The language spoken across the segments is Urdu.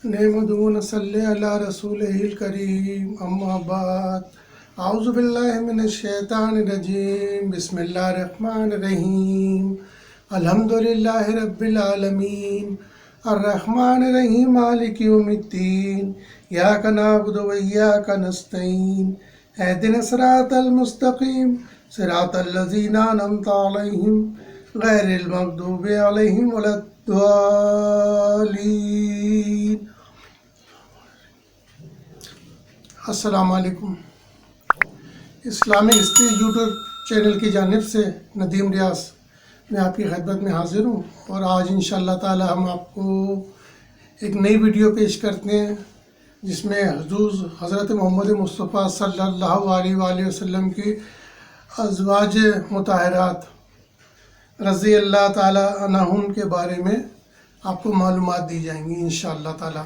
نحمدہ و نصلی علی رسولہ الکریم اما بعد اعوذ باللہ من الشیطان الرجیم بسم اللہ الرحمن الرحیم الحمدللہ رب العالمین الرحمن الرحیم مالک یوم الدین ایاک نعبد و ایاک نستعین اہدنا الصراط المستقیم صراط الذین انعمت علیہم غیر المغضوب علیہم ولا الضالین۔ السلام علیکم۔ اسلامک ہسٹری یوٹیوب چینل کی جانب سے ندیم ریاض میں آپ کی خدمت میں حاضر ہوں، اور آج انشاءاللہ تعالی ہم آپ کو ایک نئی ویڈیو پیش کرتے ہیں جس میں حضرت محمد مصطفیٰ صلی اللہ علیہ وآلہ وسلم کی ازواج مطہرات رضی اللہ تعالی عنہن کے بارے میں آپ کو معلومات دی جائیں گی انشاءاللہ تعالی۔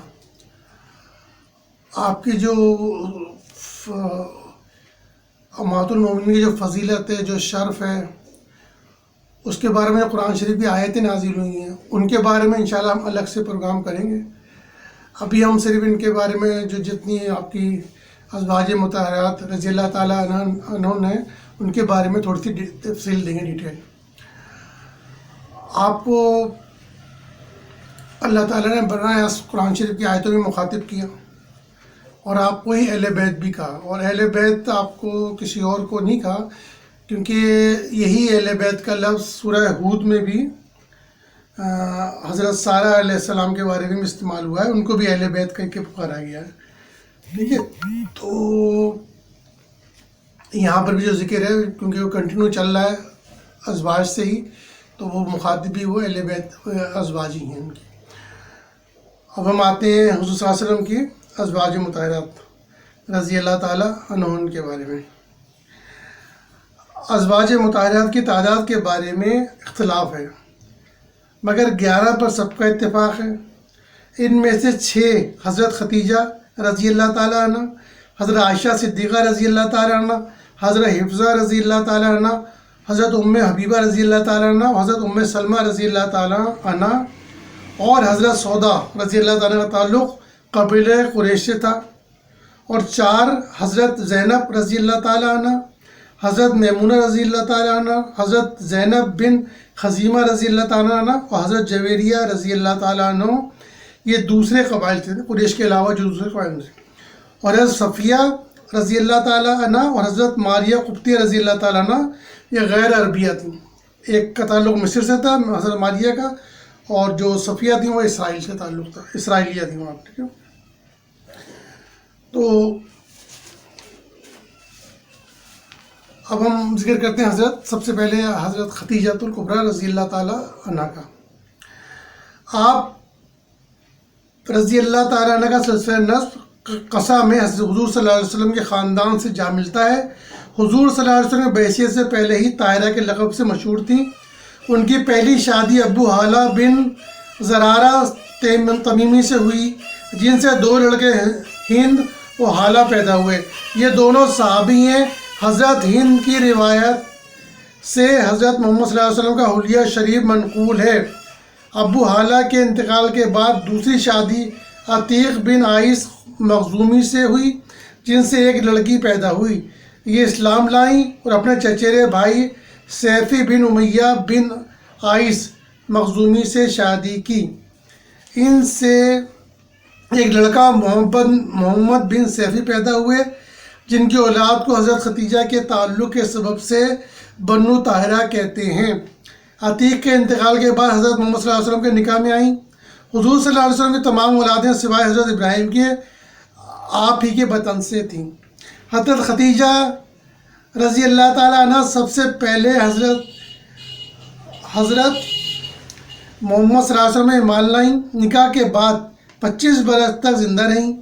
آپ کی جو امہات المومنین کی جو فضیلت ہے، جو شرف ہے، اس کے بارے میں قرآن شریف کی آیتیں نازل ہوئی ہیں، ان کے بارے میں انشاءاللہ ہم الگ سے پروگرام کریں گے۔ ابھی ہم صرف ان کے بارے میں جو جتنی آپ کی ازواج مطہرات رضی اللہ تعالیٰ عنہن ہیں ان کے بارے میں تھوڑی سی تفصیل دیں گے، ڈیٹیل۔ آپ کو اللہ تعالیٰ نے براہ قرآن شریف کی آیتوں میں مخاطب کیا، اور آپ کو ہی اہل بیت بھی کہا، اور اہل بیت آپ کو کسی اور کو نہیں کہا، کیونکہ یہی اہل بیت کا لفظ سورہ ہود میں بھی حضرت سارہ علیہ السلام کے بارے میں استعمال ہوا ہے، ان کو بھی اہل بیت کہہ کے پکارا گیا ہے، ٹھیک ہے۔ تو یہاں پر بھی جو ذکر ہے، کیونکہ وہ کنٹینیو چل رہا ہے ازواج سے ہی، تو وہ مخاطب بھی وہ اہل بیت ازواج ہی ہیں ان کی۔ اب ہم آتے ہیں حضور صلی اللہ علیہ وسلم کی ازواج مطہرات رضی اللہ تعالی عنہن کے بارے میں۔ ازواج مطہرات کی تعداد کے بارے میں اختلاف ہے، مگر 11 پر سب کا اتفاق ہے۔ ان میں سے 6 حضرت خدیجہ رضی اللہ تعالی عنہ، حضرت عائشہ صدیقہ رضی اللہ تعالی عنہ، حضرت حفصہ رضی اللہ تعالی عنہ، حضرت ام حبیبہ رضی اللہ تعالی عنہ، حضرت ام سلمہ رضی اللہ تعالی عنہ، اور حضرت سودا رضی اللہ تعالیٰ کا تعلق قبیلہ قریش سے تھا، اور 4 حضرت زینب رضی اللہ تعالیٰ عنہ، حضرت میمونہ رضی اللہ تعالیٰ عنہ، حضرت زینب بن خزیمہ رضی اللہ تعالیٰ عنہ، اور حضرت جویریہ رضی اللہ تعالیٰ عنہ۔ یہ دوسرے قبائل تھے قریش کے علاوہ جو دوسرے قبائل تھے، اور حضرت صفیہ رضی اللہ تعالیٰ عنہ اور حضرت ماریہ قبطیہ رضی اللہ تعالیٰ عنہ یہ غیر عربیہ تھیں۔ ایک کا تعلق مصر سے تھا حضرت ماریہ کا، اور جو صفیہ تھیں وہ اسرائیل سے تعلق تھا، اسرائیلیہ تھیں وہاں، ٹھیک ہے۔ تو اب ہم ذکر کرتے ہیں سب سے پہلے حضرت خدیجہ الکبریٰ رضی اللہ تعالیٰ عنہ کا۔ آپ رضی اللہ تعالیٰ عنہ کا سلسلہ نسب قصہ میں حضور صلی اللہ علیہ وسلم کے خاندان سے جا ملتا ہے۔ حضور صلی اللہ علیہ وسلم بحیثیت سے پہلے ہی طاہرہ کے لقب سے مشہور تھیں۔ ان کی پہلی شادی ابو حالہ بن زرارہ تمیمی سے ہوئی، جن سے 2 لڑکے ہند و حالہ پیدا ہوئے۔ یہ دونوں صحابی ہیں۔ حضرت ہند کی روایت سے حضرت محمد صلی اللہ علیہ وسلم کا حلیہ شریف منقول ہے۔ ابو حالہ کے انتقال کے بعد دوسری شادی عتیق بن عائس مخزومی سے ہوئی، جن سے ایک لڑکی پیدا ہوئی۔ یہ اسلام لائیں اور اپنے چچیرے بھائی سیفی بن امیہ بن عائس مخزومی سے شادی کی۔ ان سے ایک لڑکا محمد بن سیفی پیدا ہوئے، جن کی اولاد کو حضرت خدیجہ کے تعلق کے سبب سے بنو طاہرہ کہتے ہیں۔ عتیق کے انتقال کے بعد حضرت محمد صلی اللہ علیہ وسلم کے نکاح میں آئیں۔ حضور صلی اللہ علیہ وسلم کی تمام اولادیں سوائے حضرت ابراہیم کے آپ ہی کے بطن سے تھیں۔ حضرت خدیجہ رضی اللہ تعالیٰ عنہ سب سے پہلے حضرت محمد صلی اللہ علیہ وسلم میں ایمان لائیں۔ نکاح کے بعد 25 برس تک زندہ رہیں۔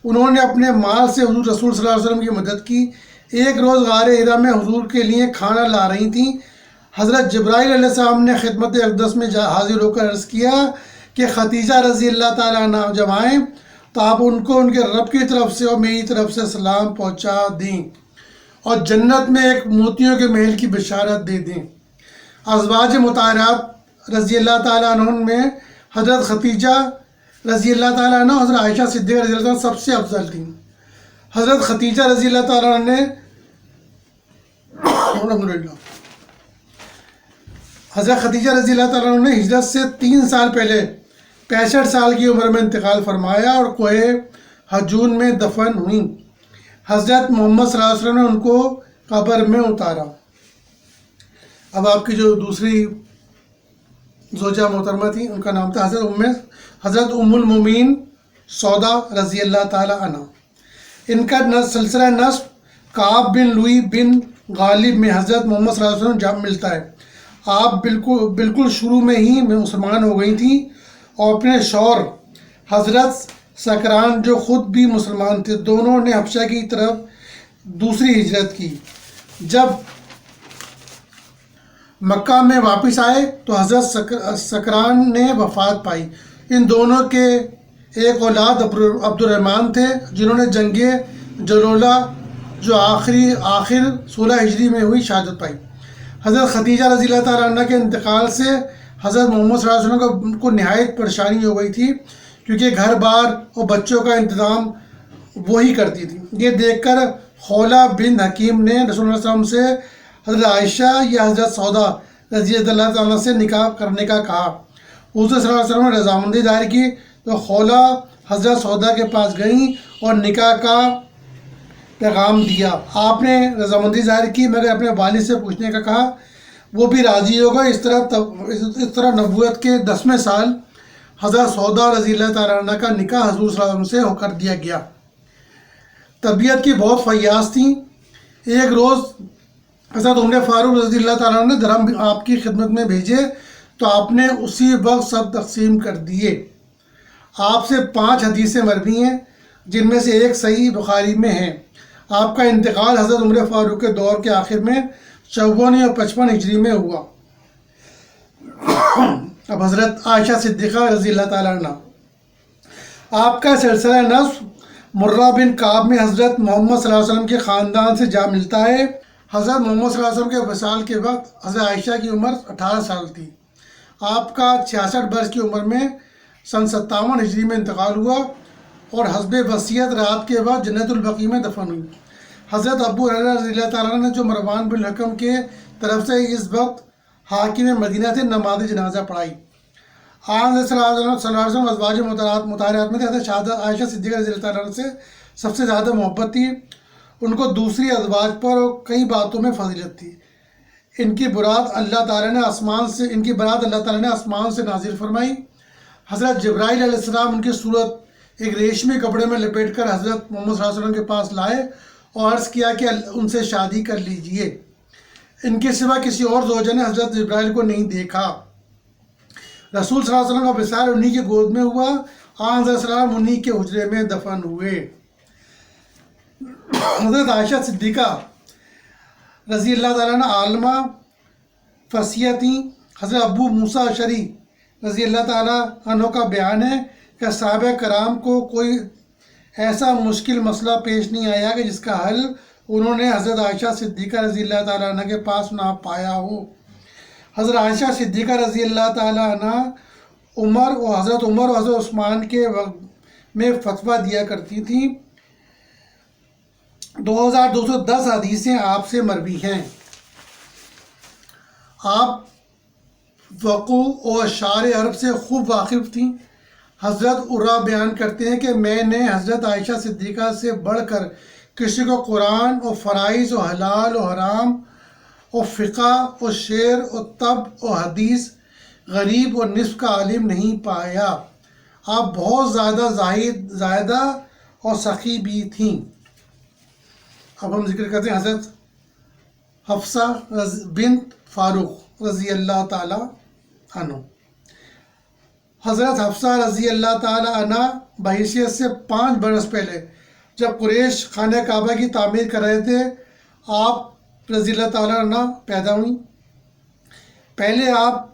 انہوں نے اپنے مال سے حضور رسول صلی اللہ علیہ وسلم کی مدد کی۔ ایک روز غار حرا میں حضور کے لیے کھانا لا رہی تھیں۔ حضرت جبرائیل علیہ السلام نے خدمت اقدس میں حاضر ہو کر عرض کیا کہ خدیجہ رضی اللہ تعالیٰ عنہ جب آئیں تو آپ ان کو ان کے رب کی طرف سے اور میری طرف سے سلام پہنچا دیں، اور جنت میں ایک موتیوں کے محل کی بشارت دے دیں۔ ازواج مطہرات رضی اللہ تعالیٰ عنہن میں حضرت خدیجہ رضی اللہ تعالیٰ عنہ حضرت عائشہ صدیقہ رضی اللہ عنہ سب سے افضل تھیں. حضرت خدیجہ رضی اللہ تعالیٰ عنہ نے حضرت خدیجہ رضی اللہ تعالیٰ عنہ نے ہجرت سے 3 سال پہلے 65 سال کی عمر میں انتقال فرمایا اور کوہ حجون میں دفن ہوئیں. حضرت محمد صلی اللہ علیہ وسلم نے ان کو قبر میں اتارا. اب آپ کی جو دوسری زوجہ محترمہ تھی ان کا نام تھا حضرت ام المومنین سودا رضی اللہ تعالی عنہ. ان کا سلسلہ نسب کعب بن لوئی بن غالب میں حضرت محمد صلی اللہ علیہ وسلم جب ملتا ہے. آپ بالکل شروع میں ہی مسلمان ہو گئی تھیں اور اپنے شوہر حضرت سکران جو خود بھی مسلمان تھے دونوں نے حبشہ کی طرف دوسری ہجرت کی. جب مکہ میں واپس آئے تو حضرت سکران نے وفات پائی. ان دونوں کے ایک اولاد عبد الرحمن تھے جنہوں نے جنگ جلولہ جو آخر 16 ہجری میں ہوئی شہادت پائی. حضرت خدیجہ رضی اللہ تعالیٰ عنہ کے انتقال سے حضرت محمد صلی اللہ علیہ وسلم کو نہایت پریشانی ہو گئی تھی کیونکہ گھر بار اور بچوں کا انتظام وہی کرتی تھی. یہ دیکھ کر خولہ بن حکیم نے رسول اللہ صلی اللہ علیہ وسلم سے حضرت عائشہ یا حضرت سودا رضی اللہ تعالیٰ سے نکاح کرنے کا کہا. حضور صلی اللہ علیہ وسلم نے رضامندی ظاہر کی تو خولہ حضرت سودا کے پاس گئیں اور نکاح کا پیغام دیا. آپ نے رضامندی ظاہر کی مگر اپنے والد سے پوچھنے کا کہا. وہ بھی راضی ہوگا. اس طرح نبوت کے 10ویں سال حضرت سودا رضی اللہ تعالیٰ عنہ کا نکاح حضور صلی اللہ علیہ وسلم سے ہو کر دیا گیا. طبیعت کی بہت فیاض تھیں. ایک روز حضرت عمر فاروق رضی اللہ تعالیٰ عنہ نے درہم آپ کی خدمت میں بھیجے تو آپ نے اسی وقت سب تقسیم کر دیے. آپ سے 5 حدیثیں مروی ہیں جن میں سے ایک صحیح بخاری میں ہے. آپ کا انتقال حضرت عمر فاروق کے دور کے آخر میں 54 یا 55 ہجری میں ہوا. اب حضرت عائشہ صدیقہ رضی اللہ تعالیٰ عنہ. آپ کا سلسلہ نسب مرہ بن کعب میں حضرت محمد صلی اللہ علیہ وسلم کے خاندان سے جا ملتا ہے. حضرت محمد صلی اللہ علیہ وسلم کے وصال کے وقت حضرت عائشہ کی عمر 18 سال تھی. آپ کا 66 برس کی عمر میں سن 57 ہجری میں انتقال ہوا اور حسب وصیت رات کے بعد جنت البقیع میں دفن ہوئی. حضرت ابو ہریرہ رضی اللہ تعالیٰ عنہ نے جو مروان بن الحکم کے طرف سے اس وقت حاکم مدینہ سے نماز جنازہ پڑھائی. صلی اللہ علیہ وسلم ازواج مطہرات میں تھے. حضرت شہادت عائشہ صدیقہ رضی اللہ تعالیٰ عنہ سے سب سے زیادہ محبت تھی. ان کو دوسری ازواج پر کئی باتوں میں فضیلت تھی. ان کی برات اللہ تعالیٰ نے آسمان سے نازل فرمائی. حضرت جبرائیل علیہ السلام ان کی صورت ایک ریشمی کپڑے میں لپیٹ کر حضرت محمد صلی اللہ علیہ وسلم کے پاس لائے اور عرض کیا کہ ان سے شادی کر لیجئے. ان کے سوا کسی اور زوجہ نے حضرت جبرائیل کو نہیں دیکھا. رسول صلی اللہ علیہ وسلم کا وصال انہی کی گود میں ہوا. حضرت السلام انہی کے حجرے میں دفن ہوئے. حضرت عائشہ صدیقہ رضی اللہ تعالیٰ عنہ عالمہ فصیح تھیں. حضرت ابو موسیٰ اشعری رضی اللہ تعالیٰ عنہ کا بیان ہے کہ صحابہ کرام کو کوئی ایسا مشکل مسئلہ پیش نہیں آیا کہ جس کا حل انہوں نے حضرت عائشہ صدیقہ رضی اللہ تعالیٰ عنہ کے پاس نہ پایا ہو. حضرت عائشہ صدیقہ رضی اللہ تعالیٰ عنہ حضرت عمر اور حضرت عثمان کے وقت میں فتویٰ دیا کرتی تھیں. 2210 حدیثیں آپ سے مروی ہیں. آپ وقوع اور اشعار عرب سے خوب واقف تھیں. حضرت عرہ بیان کرتے ہیں کہ میں نے حضرت عائشہ صدیقہ سے بڑھ کر کسی کو قرآن اور فرائض اور حلال اور حرام اور فقہ اور شعر اور طب اور حدیث غریب اور نصف کا عالم نہیں پایا. آپ بہت زائدہ اور سخی بھی تھیں. اب ہم ذکر کرتے ہیں حضرت حفصہ بنت فاروق رضی اللہ تعالی عنہ. حضرت حفصہ رضی اللہ تعالی عنہ بحیثیت سے 5 برس پہلے جب قریش خانہ کعبہ کی تعمیر کر رہے تھے آپ رضی اللہ تعالی عنہ پیدا ہوئیں. پہلے آپ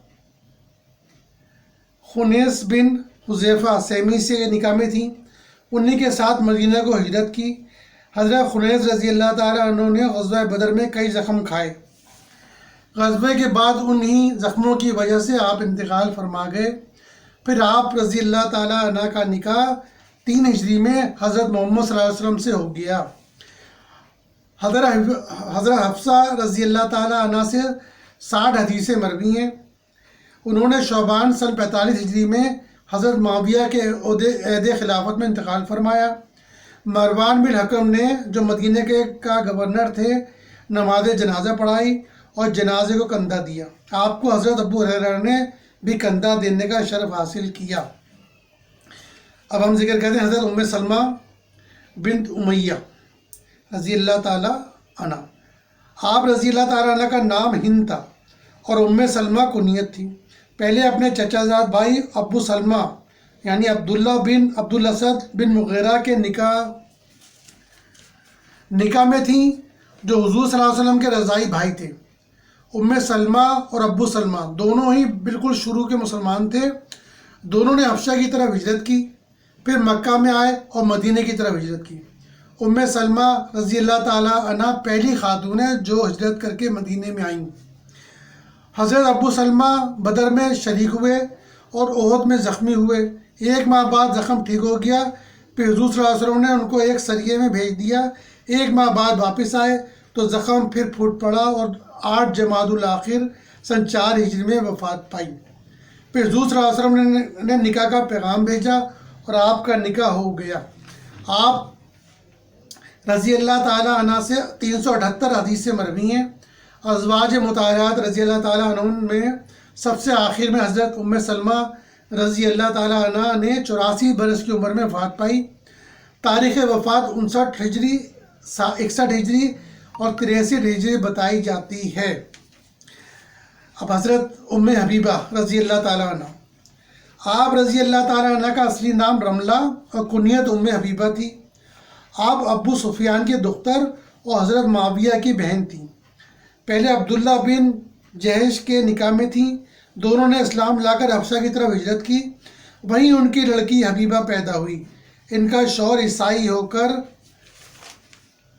خنیس بن حذیفہ سیمی سے نکاح میں تھیں. انہی کے ساتھ مدینہ کو ہجرت کی. حضرت خنیس رضی اللہ تعالی عنہ نے غزوہ بدر میں کئی زخم کھائے. غزوے کے بعد انہی زخموں کی وجہ سے آپ انتقال فرما گئے. پھر آپ رضی اللہ تعالیٰ عنہ کا نکاح 3 ہجری میں حضرت محمد صلی اللہ علیہ وسلم سے ہو گیا۔ حضرت حفصہ رضی اللہ تعالیٰ عنہ سے 60 حدیثیں مروی ہیں۔ انہوں نے شعبان سن 45 ہجری میں حضرت معاویہ کے عہد خلافت میں انتقال فرمایا۔ مروان بن حکم نے جو مدینہ کا گورنر تھے نماز جنازہ پڑھائی اور جنازے کو کندھا دیا۔ آپ کو حضرت ابو ہریرہ نے بھی کندھا دینے کا شرف حاصل کیا۔ اب ہم ذکر کرتے ہیں حضرت ام سلمہ بنت امیہ رضی اللہ تعالیٰ عنہ۔ آپ رضی اللہ تعالیٰ عنہ کا نام ہند تھا اور ام سلمہ کنیت تھی۔ پہلے اپنے چچا زاد بھائی ابو سلمہ یعنی عبداللہ بن عبدالاسد بن مغیرہ کے نکاح میں تھیں، جو حضور صلی اللہ علیہ وسلم کے رضاعی بھائی تھے۔ ام سلمہ اور ابو سلمہ دونوں ہی بالکل شروع کے مسلمان تھے۔ دونوں نے حبشہ کی طرف ہجرت کی، پھر مکہ میں آئے اور مدینہ کی طرف ہجرت کی۔ ام سلمہ رضی اللہ تعالیٰ عنہ پہلی خاتون ہیں جو ہجرت کر کے مدینہ میں آئیں۔ حضرت ابو سلمہ بدر میں شریک ہوئے اور احد میں زخمی ہوئے۔ 1 ماہ بعد زخم ٹھیک ہو گیا، پھر حضور صلی اللہ علیہ وسلم نے ان کو ایک سریے میں بھیج دیا۔ 1 ماہ بعد واپس آئے تو زخم پھر پھوٹ پڑا اور 8 جمادی الاخر سن 4 ہجری میں وفات پائی۔ پھر حضور صلی اللہ علیہ وسلم نے نکاح کا پیغام بھیجا اور آپ کا نکاح ہو گیا۔ آپ رضی اللہ تعالیٰ عنہ سے 378 حدیثیں مروی ہیں۔ ازواج مطہرات رضی اللہ تعالیٰ عنہ میں سب سے آخر میں حضرت ام سلمہ رضی اللہ تعالیٰ عنہ نے 84 برس کی عمر میں وفات پائی۔ تاریخ وفات 59 ہجری 61 ہجری اور 63 ہجری بتائی جاتی ہے۔ اب حضرت ام حبیبہ رضی اللہ تعالیٰ عنہ۔ آپ رضی اللہ تعالیٰ عنہ کا اصلی نام رملہ اور کنیت ام حبیبہ تھی۔ آپ ابو سفیان کی دختر اور حضرت معاویہ کی بہن تھیں۔ پہلے عبداللہ بن جہش کے نکاح میں تھیں۔ دونوں نے اسلام لا کر حبشہ کی طرف ہجرت کی، وہیں ان کی لڑکی حبیبہ پیدا ہوئی۔ ان کا شوہر عیسائی ہو کر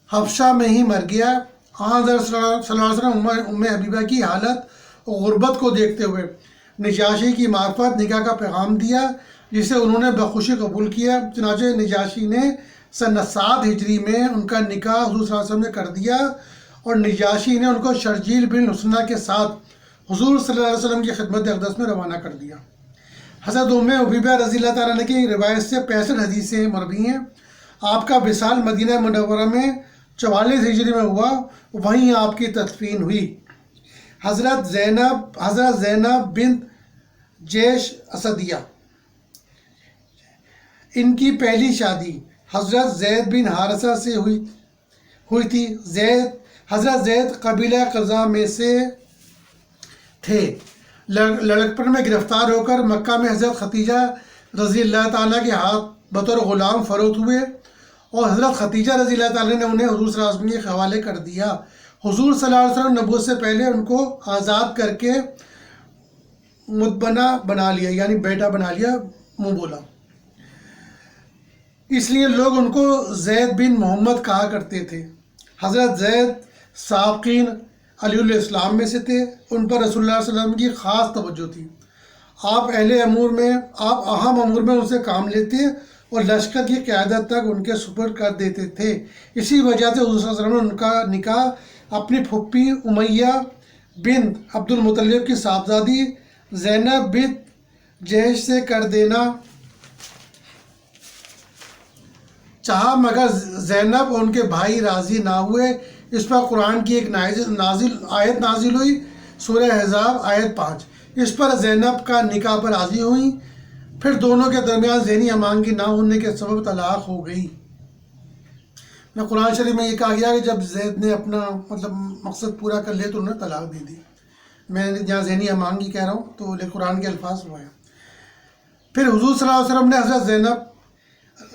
حبشہ میں ہی مر گیا۔ حضرت صلی اللہ علیہ وسلم ام حبیبہ کی حالت اور غربت کو دیکھتے ہوئے نجاشی کی معرفت نکاح کا پیغام دیا، جسے انہوں نے بخوشی قبول کیا۔ چنانچہ نجاشی نے سن 7 ہجری میں ان کا نکاح حضور صلی اللہ علیہ وسلم نے کر دیا اور نجاشی نے ان کو شرجیل بن حسنہ کے ساتھ حضور صلی اللہ علیہ وسلم کی خدمت اقدس میں روانہ کر دیا۔ حضرت ام حبیبہ رضی اللہ تعالیٰ عنہ کی روایت سے 65 حدیثیں مروی ہیں۔ آپ کا وصال مدینہ منورہ میں 44 ہجری میں ہوا، وہیں آپ کی تدفین ہوئی۔ حضرت زینب بنت جیش اسدیہ، ان کی پہلی شادی حضرت زید بن حارثہ سے ہوئی تھی۔ حضرت زید قبیلہ قزا میں سے تھے۔ لڑکپن میں گرفتار ہو کر مکہ میں حضرت ختیجہ رضی اللہ تعالیٰ کے ہاتھ بطور غلام فروخت ہوئے اور حضرت ختیجہ رضی اللہ تعالیٰ نے انہیں حضور صلی اللہ علیہ وسلم کے حوالے کر دیا۔ حضور صلی اللہ علیہ وسلم نبوت سے پہلے ان کو آزاد کر کے مدبنا بنا لیا، یعنی بیٹا بنا لیا، منہ بولا۔ اس لیے لوگ ان کو زید بن محمد کہا کرتے تھے۔ حضرت زید سابقین علیہ الاسلام میں سے تھے۔ ان پر رسول اللہ صلی اللہ علیہ وسلم کی خاص توجہ تھی۔ آپ اہم امور میں ان سے کام لیتے اور لشکر کی قیادت تک ان کے سپرد کر دیتے تھے۔ اسی وجہ سے حضور صلی اللہ علیہ وسلم نے ان کا نکاح اپنی پھپھی امیہ بنت عبد المطلب کی صاحبزادی زینب بنت جہش سے کر دینا چاہا، مگر زینب اور ان کے بھائی راضی نہ ہوئے۔ اس پر قرآن کی ایک آیت نازل ہوئی، سورہ احزاب آیت 5۔ اس پر زینب کا نکاح پر راضی ہوئیں، پھر دونوں کے درمیان ذہنی امانگی نہ ہونے کے سبب طلاق ہو گئی۔ قرآن شریف میں یہ کہا گیا کہ جب زید نے اپنا مقصد پورا کر لیا تو انہوں نے طلاق دے دی۔ میں جہاں ذہنی امانگی کہہ رہا ہوں تو قرآن کے الفاظ ہوا ہے۔ پھر حضور صلی اللہ علیہ وسلم نے حضرت زینب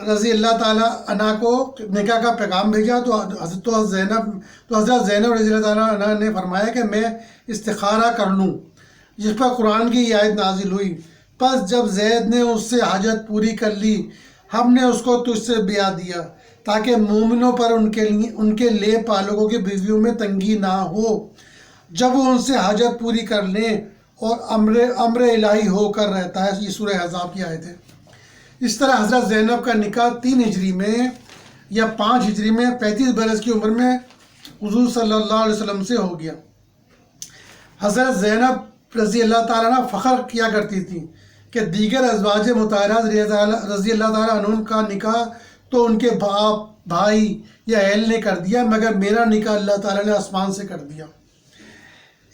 رضی اللہ تعالیٰ عنہ کو نکاح کا پیغام بھیجا تو حضرت زینب رضی اللہ تعالیٰ عنہ نے فرمایا کہ میں استخارہ کر لوں، جس پر قرآن کی یہ آیت نازل ہوئی۔ پس جب زید نے اس سے حاجت پوری کر لی، ہم نے اس کو تجھ سے بیعت دیا تاکہ مومنوں پر ان کے لے پالوگوں کی بیویوں میں تنگی نہ ہو، جب وہ ان سے حاجت پوری کر لیں اور امر الہی ہو کر رہتا ہے. یہ سورہ احزاب کی آیت ہے. اس طرح حضرت زینب کا نکاح 3 ہجری میں یا 5 ہجری میں 35 برس کی عمر میں حضور صلی اللہ علیہ وسلم سے ہو گیا. حضرت زینب رضی اللہ تعالیٰ عنہ فخر کیا کرتی تھی کہ دیگر ازواج مطہرات رضی اللہ تعالیٰ عنہ کا نکاح تو ان کے باپ، بھائی یا اہل نے کر دیا، مگر میرا نکاح اللہ تعالیٰ نے آسمان سے کر دیا.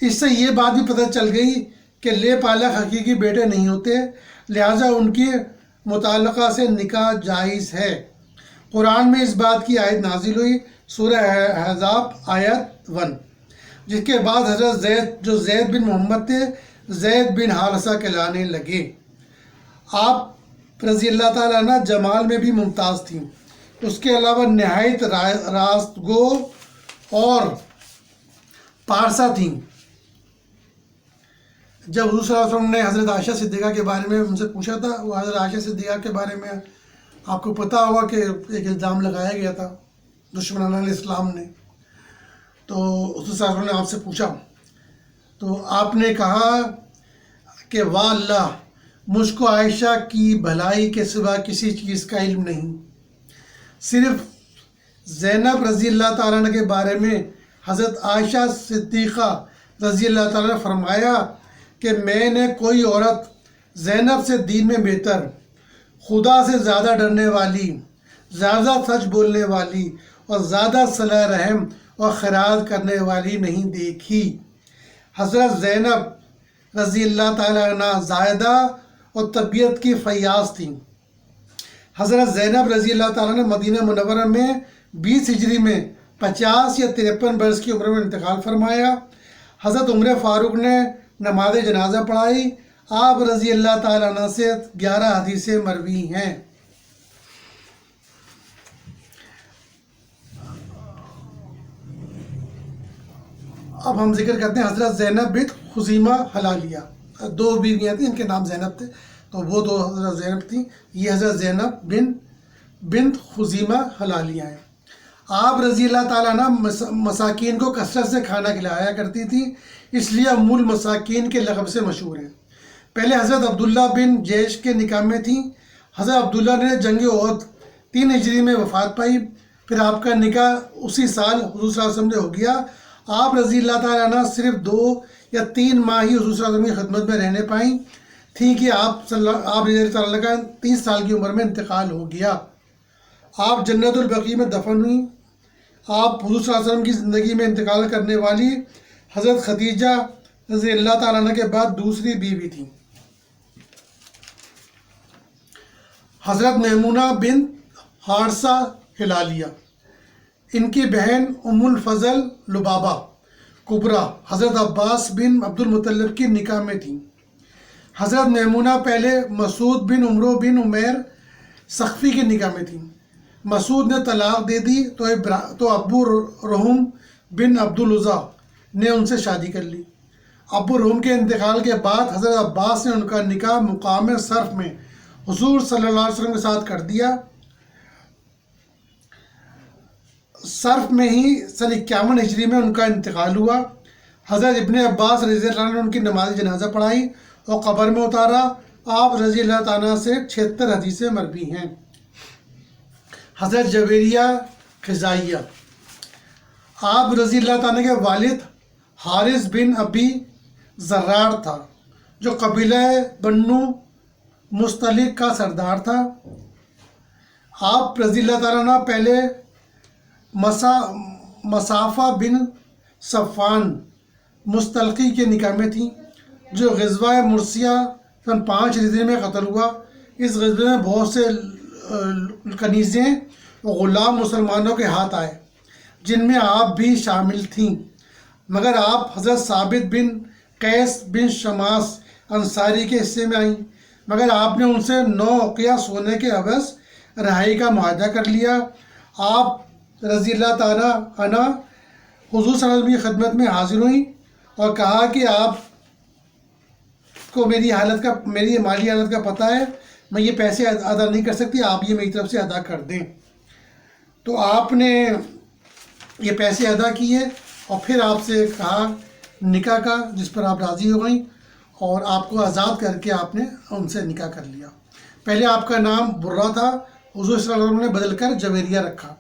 اس سے یہ بات بھی پتہ چل گئی کہ لے پالک حقیقی بیٹے نہیں ہوتے، لہٰذا ان کی متعلقہ سے نکاح جائز ہے. قرآن میں اس بات کی آیت نازل ہوئی، سورہ احزاب آیت 1، جس کے بعد حضرت جو زید بن محمد تھے، زید بن حارثہ کہلانے لگے. آپ رضی اللہ تعالیٰ عنہ جمال میں بھی ممتاز تھیں، اس کے علاوہ نہایت راست گو اور پارسا تھیں. جب حضور صلی اللہ علیہ وسلم نے حضرت عائشہ صدیقہ کے بارے میں ان سے پوچھا تھا، وہ حضرت عائشہ صدیقہ کے بارے میں آپ کو پتہ ہوگا کہ ایک الزام لگایا گیا تھا دشمنان الاسلام نے. تو حضور صلی اللہ علیہ وسلم نے آپ سے پوچھا تو آپ نے کہا کہ واہ اللہ، مجھ کو عائشہ کی بھلائی کے سوا کسی چیز کا علم نہیں. صرف زینب رضی اللہ تعالیٰ عنہ کے بارے میں حضرت عائشہ صدیقہ رضی اللہ تعالیٰ نے فرمایا کہ میں نے کوئی عورت زینب سے دین میں بہتر، خدا سے زیادہ ڈرنے والی، زیادہ سچ بولنے والی اور زیادہ صلہ رحم اور خیرات کرنے والی نہیں دیکھی. حضرت زینب رضی اللہ تعالیٰ عنہ زاہدہ اور طبیعت کی فیاض تھیں. حضرت زینب رضی اللہ تعالیٰ نے مدینہ منورہ میں 20 ہجری میں 50 یا 53 برس کی عمر میں انتقال فرمایا. حضرت عمر فاروق نے نماز جنازہ پڑھائی. آپ رضی اللہ تعالیٰ عنہ سے 11 حدیثیں مروی ہیں. اب ہم ذکر کرتے ہیں حضرت زینب بنت خزیمہ حلالیہ. 2 بیویاں تھیں، ان کے نام زینب تھے، تو وہ 2 حضرت زینب تھیں. یہ حضرت زینب بنت خزیمہ حلالیہ ہیں. آپ رضی اللہ تعالیٰ عنہ مساکین کو کثرت سے کھانا کھلایا کرتی تھی، اس لیے ام المساکین کے لقب سے مشہور ہیں. پہلے حضرت عبداللہ بن جیش کے نکاح میں تھیں. حضرت عبداللہ نے جنگ احد 3 ہجری میں وفات پائی. پھر آپ کا نکاح اسی سال حضور صلی اللہ علیہ وسلم سے ہو گیا. آپ رضی اللہ تعالیٰ عنہ صرف 2 یا 3 ماہ ہی حضور صلی اللہ علیہ وسلم کی خدمت میں رہنے پائیں تھیں کہ آپ رضی اللہ تعالیٰ کا 30 سال کی عمر میں انتقال ہو گیا. آپ جنت البقیع میں دفن ہوئیں. آپ حضور صلی اللہ علیہ وسلم کی زندگی میں انتقال کرنے والی حضرت خدیجہ رضی اللہ تعالیٰ عنہ کے بعد دوسری بیوی تھیں. حضرت میمونہ بنت حارثہ ہلالیہ، ان کی بہن ام الفضل لبابہ کبریٰ حضرت عباس بن عبد المطلب کی نکاح میں تھیں. حضرت میمونہ پہلے مسعود بن عمرو بن عمیر سقفی کی نکاح میں تھیں. مسعود نے طلاق دے دی تو ابو رحم بن عبد العزیٰ نے ان سے شادی کر لی. ابو رحم کے انتقال کے بعد حضرت عباس نے ان کا نکاح مقام صرف میں حضور صلی اللہ علیہ وسلم کے ساتھ کر دیا. صرف میں ہی سن 51 ہجری میں ان کا انتقال ہوا. حضرت ابن عباس رضی اللہ عنہ نے ان کی نماز جنازہ پڑھائی اور قبر میں اتارا. آپ رضی اللہ تعالیٰ سے 76 حدیثیں مروی ہیں. حضرت جویریہ خزائیہ، آپ رضی اللہ تعالیٰ کے والد حارث بن ابی زرار تھا، جو قبیلہ بنو مستلق کا سردار تھا. آپ رضی اللہ تعالیٰ عنہ پہلے مصافہ بن صفان مستلقی کے نکاح میں تھیں، جو غزوہ مرثیہ سن 5 ہجری میں قتل ہوا. اس غزوے میں بہت سے کنیزیں و غلام مسلمانوں کے ہاتھ آئے، جن میں آپ بھی شامل تھیں، مگر آپ حضرت ثابت بن قیس بن شماس انصاری کے حصے میں آئیں. مگر آپ نے ان سے 9 اوقیہ سونے کے عوض رہائی کا معاہدہ کر لیا. آپ رضی اللہ تعالیٰ عنہ حضور صلی اللہ علیہ وسلم کی خدمت میں حاضر ہوئیں اور کہا کہ آپ کو میری مالی حالت کا پتہ ہے، میں یہ پیسے ادا نہیں کر سکتی، آپ یہ میری طرف سے ادا کر دیں. تو آپ نے یہ پیسے ادا کیے اور پھر آپ سے کہا نکاح کا، جس پر آپ راضی ہو گئیں اور آپ کو آزاد کر کے آپ نے ان سے نکاح کر لیا. پہلے آپ کا نام برہ تھا، حضور صلی اللہ علیہ وسلم نے بدل کر جویریہ رکھا.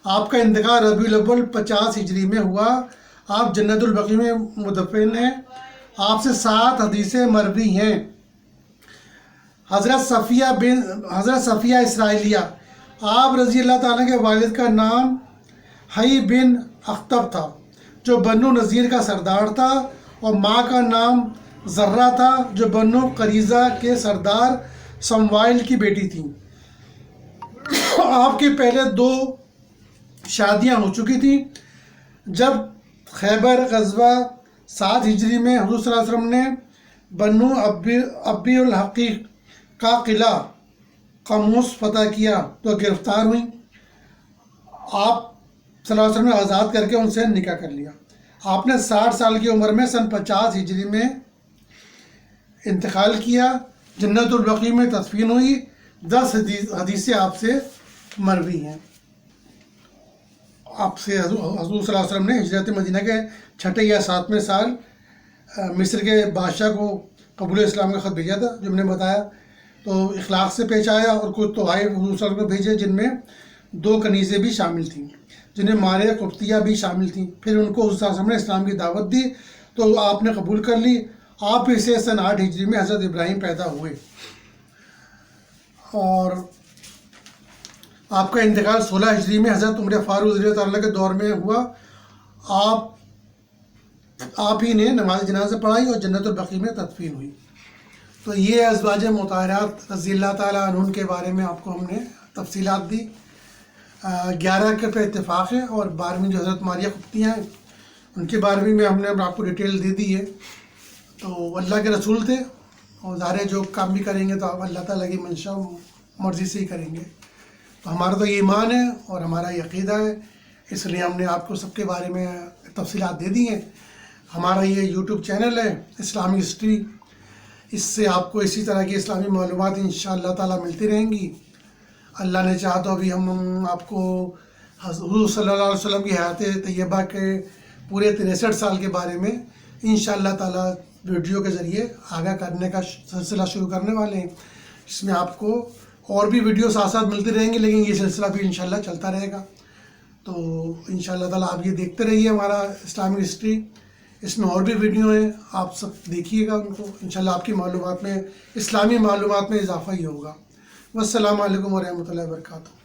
آپ کا انتقال ربیع الاول 50 ہجری میں ہوا. آپ جنت البقیع میں مدفن ہیں. آپ سے 7 حدیثیں مروی ہیں. حضرت صفیہ اسرائیلیہ، آپ رضی اللہ تعالیٰ کے والد کا نام حی بن اخطب تھا جو بنو نذیر کا سردار تھا، اور ماں کا نام زرہ تھا جو بنو قریظہ کے سردار سموائل کی بیٹی تھیں. آپ کی پہلے 2 شادیاں ہو چکی تھیں. جب خیبر غزوہ 7 ہجری میں حضور صلی اللہ علیہ وسلم نے بنو ابی الحقیق کا قلعہ قموس فتح کیا تو گرفتار ہوئیں. آپ صلی اللہ علیہ وسلم نے آزاد کر کے ان سے نکاح کر لیا. آپ نے 60 سال کی عمر میں سن 50 ہجری میں انتقال کیا. جنت البقیع میں تدفین ہوئی. 10 حدیثیں آپ سے مروی ہیں. آپ سے حضور صلی اللہ علیہ وسلم نے ہجرت مدینہ کے 6 یا 7ویں سال مصر کے بادشاہ کو قبول اسلام کا خط بھیجا تھا جو میں نے بتایا. تو اخلاق سے پیش آیا اور کچھ تحائف حضور صلی اللہ علیہ وسلم کو بھیجے جن میں 2 کنیزیں بھی شامل تھیں جنہیں ماریہ قبطیہ بھی شامل تھیں. پھر ان کو حضور صلی اللہ علیہ وسلم نے اسلام کی دعوت دی تو آپ نے قبول کر لی. آپ اسے سن 8 ہجری میں حضرت ابراہیم پیدا ہوئے اور آپ کا انتقال 16 ہجری میں حضرت عمر فاروق رضی اللہ تعالیٰ کے دور میں ہوا. آپ ہی نے نماز جنازہ پڑھائی اور جنت البقیع میں تدفین ہوئی. تو یہ ازواج مطہرات رضی اللہ تعالیٰ عنہن کے بارے میں آپ کو ہم نے تفصیلات دی. 11 کے پہ اتفاق ہے اور 12ویں جو حضرت ماریہ قبطیہ ہیں ان کے بارے میں ہم نے آپ کو ڈیٹیل دے دی ہے. تو اللہ کے رسول تھے اور ظاہر جو کام بھی کریں گے تو آپ اللہ تعالیٰ کی منشا مرضی سے ہی کریں گے. تو ہمارا تو یہ ایمان ہے اور ہمارا یہ عقیدہ ہے، اس لیے ہم نے آپ کو سب کے بارے میں تفصیلات دے دی ہیں. ہمارا یہ یوٹیوب چینل ہے اسلامی ہسٹری، اس سے آپ کو اسی طرح کی اسلامی معلومات انشاءاللہ تعالیٰ ملتی رہیں گی. اللہ نے چاہا تو ابھی ہم آپ کو حضور صلی اللہ علیہ وسلم کی حیات طیبہ کے پورے 63 سال کے بارے میں انشاءاللہ تعالیٰ ویڈیو کے ذریعے آگاہ کرنے کا سلسلہ شروع کرنے والے ہیں. اس میں آپ کو اور بھی ویڈیو ساتھ ساتھ ملتی رہیں گی، لیکن یہ سلسلہ بھی انشاءاللہ چلتا رہے گا. تو انشاءاللہ تعالیٰ آپ یہ دیکھتے رہیے ہمارا اسلامی ہسٹری. اس میں اور بھی ویڈیو ہیں، آپ سب دیکھیے گا ان کو. انشاءاللہ آپ کی معلومات میں، اسلامی معلومات میں اضافہ ہی ہوگا. والسلام علیکم ورحمۃ اللہ وبرکاتہ.